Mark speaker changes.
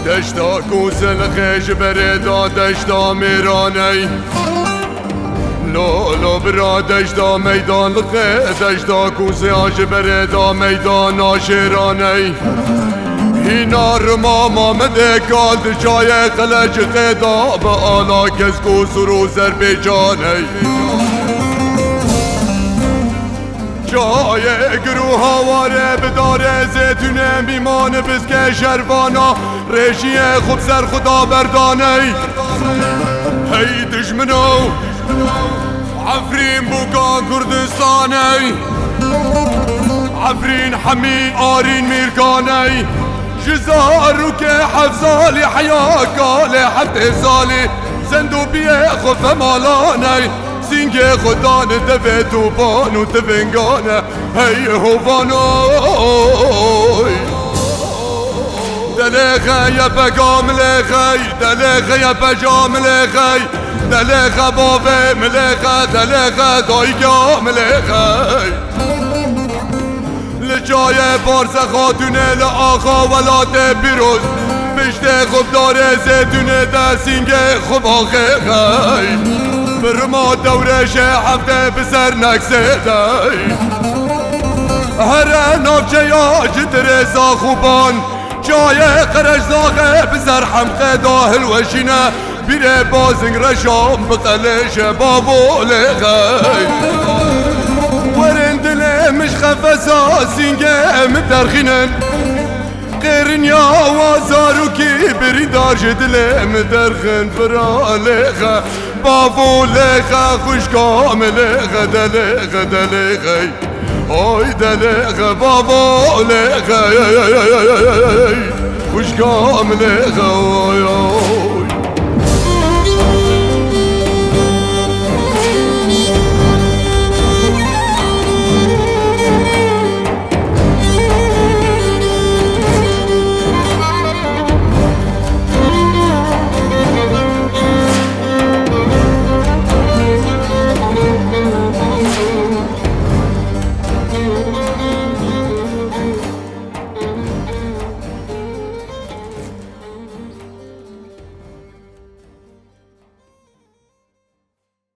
Speaker 1: دشتا کوسل خیش بردا دشتا میرانی لولو برا دشتا میدان لخه دشتا کوسه آش بردا میدان آشرانی هینا رما مامده کالد جای خلج خدا به آلا کس کو سرو زربیجانی جای گروه هواره بداره زیتونه میمان بزک شروانا رشی خوب سر خدا بردانی هی دشمنو عفرین بوکان کردستانی عفرین حمی آرین میرکانی جزارو که حفظالی حیا کالی حتی سالی زندو بیه خوف مالانی سینگ خدان دفه توفان و تفنگانه هی هوفانوی دلخه یا پگام لخی دلخه یا پجام لخی دلخه بابه ملخه دلخه دایگام لخی لجای پارس خاتونه لآخا ولات پیروز بشته خوب داره زیتونه ده سینگ خوب آخه خی برما دورش هفته بسر نکسه دی هر نافچه یا جتر زاخوبان جای قرش زاخه بسر حمقه داهل وشینه بیره بازنگ رشام بقلش بابو لغی ورندله مش خفصا سینگه مدرخینن غيرن يا وازارو كي بريدار جدله مدرخن فرا لغا بابو لغا خوش كام لغا دلغا دلغا اوي دلغا بابو لغا خوش كام لغا